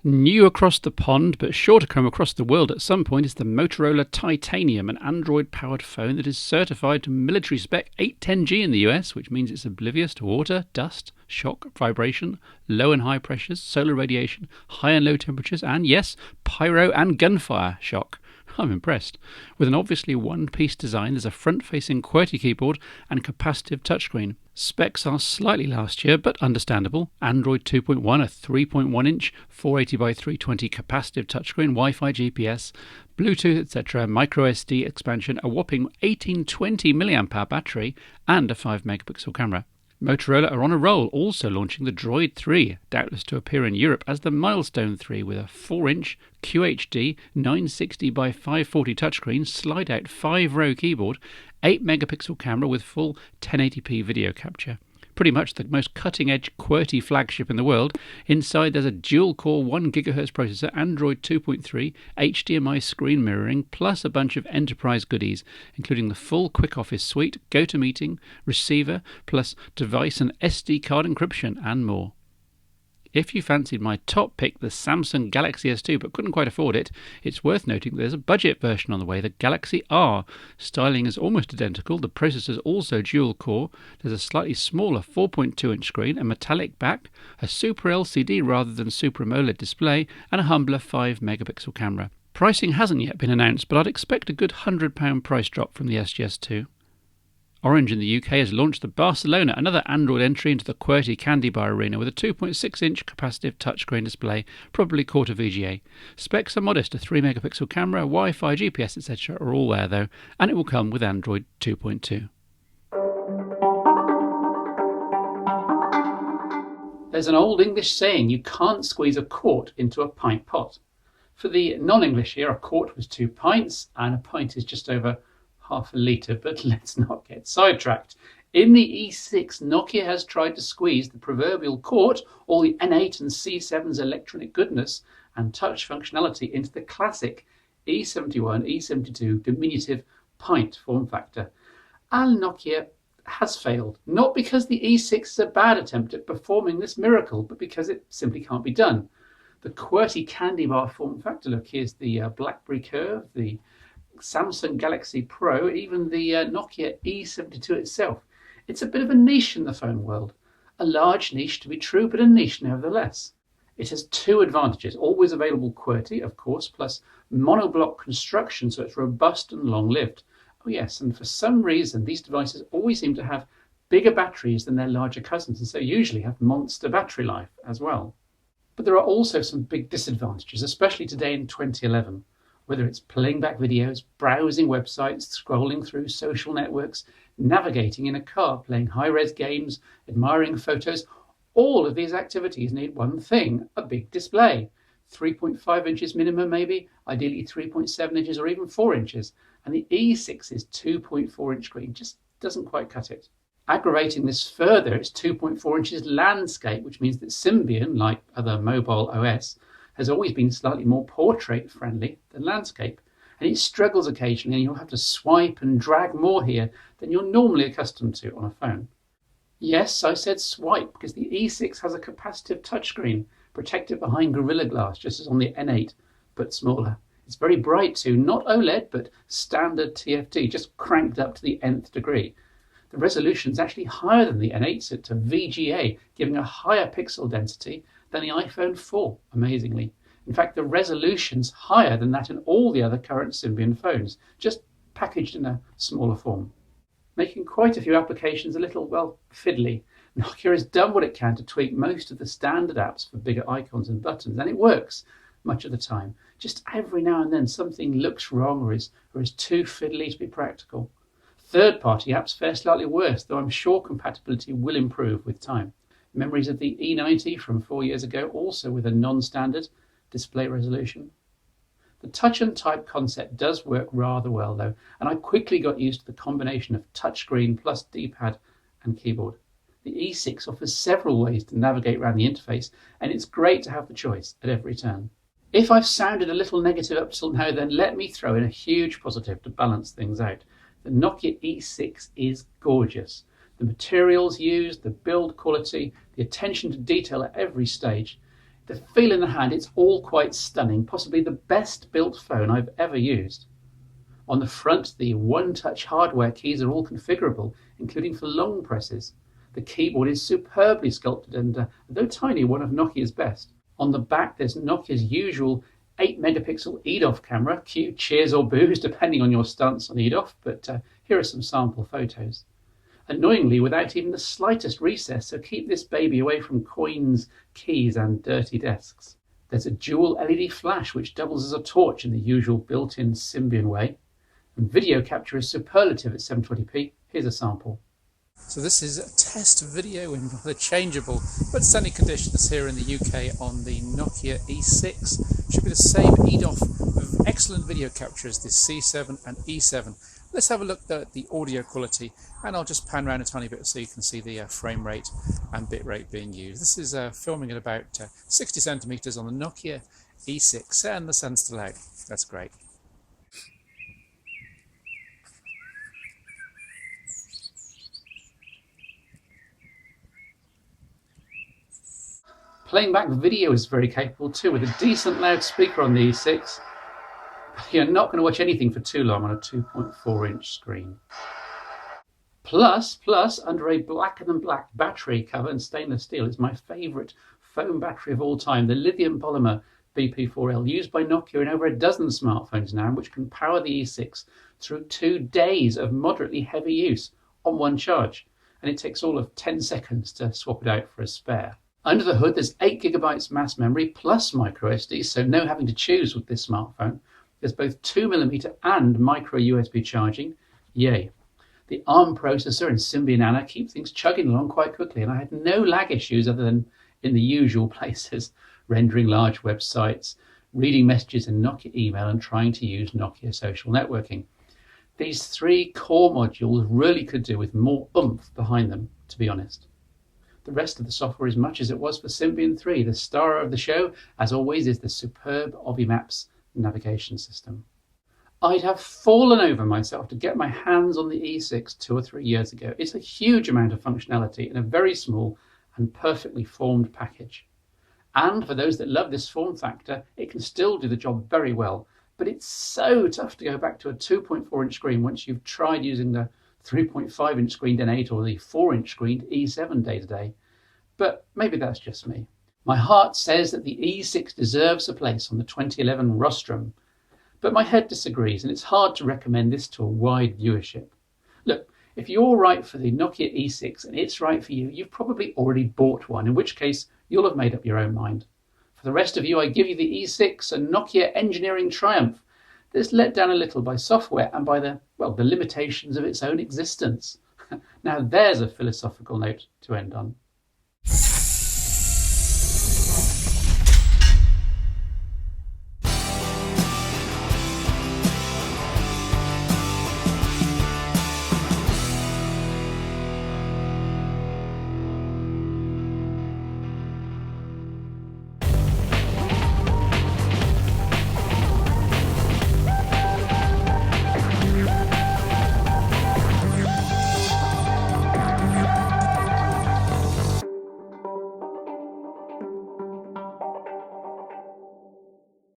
New across the pond, but sure to come across the world at some point, is the Motorola Titanium, an Android-powered phone that is certified to military spec 810G in the US, which means it's oblivious to water, dust, shock, vibration, low and high pressures, solar radiation, high and low temperatures, and yes, pyro and gunfire shock. I'm impressed. With an obviously one-piece design, there's a front-facing QWERTY keyboard and capacitive touchscreen. Specs are slightly last year, but understandable. Android 2.1, a 3.1-inch 480 by 320 capacitive touchscreen, Wi-Fi, GPS, Bluetooth, etc., microSD expansion, a whopping 1820 mAh battery, and a 5-megapixel camera. Motorola are on a roll, also launching the Droid 3, doubtless to appear in Europe as the Milestone 3, with a 4-inch QHD 960 by 540 touchscreen, slide-out 5-row keyboard, 8-megapixel camera with full 1080p video capture. Pretty much the most cutting-edge QWERTY flagship in the world. Inside there's a dual-core 1GHz processor, Android 2.3, HDMI screen mirroring, plus a bunch of enterprise goodies, including the full Quick Office suite, GoToMeeting, receiver, plus device and SD card encryption, and more. If you fancied my top pick, the Samsung Galaxy S2, but couldn't quite afford it, it's worth noting that there's a budget version on the way, the Galaxy R. Styling is almost identical, the processor's also dual-core, there's a slightly smaller 4.2-inch screen, a metallic back, a Super LCD rather than Super AMOLED display, and a humbler 5-megapixel camera. Pricing hasn't yet been announced, but I'd expect a good £100 price drop from the SGS2. Orange in the UK has launched the Barcelona, another Android entry into the QWERTY candy bar arena with a 2.6-inch capacitive touchscreen display, probably quarter VGA. Specs are modest, a 3-megapixel camera, Wi-Fi, GPS, etc. are all there though, and it will come with Android 2.2. There's an old English saying, you can't squeeze a quart into a pint pot. For the non-English here, a quart was 2 pints, and a pint is just over half a litre, but let's not get sidetracked. In the E6, Nokia has tried to squeeze the proverbial quart, all the N8 and C7's electronic goodness and touch functionality into the classic E71, E72 diminutive pint form factor. And Nokia has failed, not because the E6 is a bad attempt at performing this miracle, but because it simply can't be done. The QWERTY candy bar form factor, look, here's the BlackBerry Curve, the Samsung Galaxy Pro, even the Nokia E72 itself. It's a bit of a niche in the phone world. A large niche to be true, but a niche nevertheless. It has two advantages. Always available QWERTY, of course, plus monoblock construction, so it's robust and long-lived. Oh yes, and for some reason, these devices always seem to have bigger batteries than their larger cousins, and so usually have monster battery life as well. But there are also some big disadvantages, especially today in 2011. Whether it's playing back videos, browsing websites, scrolling through social networks, navigating in a car, playing high-res games, admiring photos, all of these activities need one thing, a big display. 3.5 inches minimum maybe, ideally 3.7 inches or even 4 inches. And the E6's 2.4-inch screen just doesn't quite cut it. Aggravating this further, it's 2.4 inches landscape, which means that Symbian, like other mobile OS, has always been slightly more portrait-friendly than landscape, and it struggles occasionally, and you'll have to swipe and drag more here than you're normally accustomed to on a phone. Yes, I said swipe, because the E6 has a capacitive touchscreen, protected behind Gorilla Glass, just as on the N8, but smaller. It's very bright too, not OLED, but standard TFT, just cranked up to the nth degree. The resolution is actually higher than the N8, set to VGA, giving a higher pixel density than the iPhone 4, amazingly. In fact, the resolution's higher than that in all the other current Symbian phones, just packaged in a smaller form. Making quite a few applications a little, well, fiddly. Nokia has done what it can to tweak most of the standard apps for bigger icons and buttons, and it works much of the time. Just every now and then something looks wrong or is too fiddly to be practical. Third-party apps fare slightly worse, though I'm sure compatibility will improve with time. Memories of the E90 from 4 years ago, also with a non-standard display resolution. The touch and type concept does work rather well though, and I quickly got used to the combination of touchscreen plus D-pad and keyboard. The E6 offers several ways to navigate around the interface, and it's great to have the choice at every turn. If I've sounded a little negative up till now, then let me throw in a huge positive to balance things out. The Nokia E6 is gorgeous. The materials used, the build quality, the attention to detail at every stage. The feel in the hand, it's all quite stunning, possibly the best built phone I've ever used. On the front, the one-touch hardware keys are all configurable, including for long presses. The keyboard is superbly sculpted and, though tiny, one of Nokia's best. On the back, there's Nokia's usual 8-megapixel EDOF camera. Cue cheers or boos, depending on your stance on EDOF, but here are some sample photos. Annoyingly, without even the slightest recess, so keep this baby away from coins, keys and dirty desks. There's a dual LED flash which doubles as a torch in the usual built-in Symbian way. And video capture is superlative at 720p. Here's a sample. So this is a test video in rather changeable but sunny conditions here in the UK on the Nokia E6. Should be the same EDOF with excellent video capture as the C7 and E7. Let's have a look at the audio quality, and I'll just pan around a tiny bit so you can see the frame rate and bit rate being used. This is filming at about 60 centimeters on the Nokia E6, and the sun's still out. That's great. Playing back video is very capable too, with a decent loudspeaker on the E6. But you're not going to watch anything for too long on a 2.4-inch screen. Plus, under a blacker than black battery cover and stainless steel is my favourite phone battery of all time, the lithium polymer BP4L, used by Nokia in over a dozen smartphones now, which can power the E6 through 2 days of moderately heavy use on one charge. And it takes all of 10 seconds to swap it out for a spare. Under the hood, there's 8GB mass memory plus micro SD, so no having to choose with this smartphone. There's both 2mm and micro USB charging. Yay. The ARM processor and Symbian Nano keep things chugging along quite quickly, and I had no lag issues other than in the usual places, rendering large websites, reading messages in Nokia email, and trying to use Nokia social networking. These 3 core modules really could do with more oomph behind them, to be honest. The rest of the software is much as it was for Symbian 3. The star of the show, as always, is the superb Obimaps navigation system. I'd have fallen over myself to get my hands on the E6 2 or 3 years ago. It's a huge amount of functionality in a very small and perfectly formed package. And for those that love this form factor, it can still do the job very well. But it's so tough to go back to a 2.4-inch screen once you've tried using the 3.5-inch screened N8 or the 4-inch screened E7 day to day. But maybe that's just me. My heart says that the E6 deserves a place on the 2011 rostrum, but my head disagrees, and it's hard to recommend this to a wide viewership. Look, if you're right for the Nokia E6 and it's right for you, you've probably already bought one, in which case you'll have made up your own mind. For the rest of you, I give you the E6, a Nokia engineering triumph that's let down a little by software and by the limitations of its own existence. Now there's a philosophical note to end on.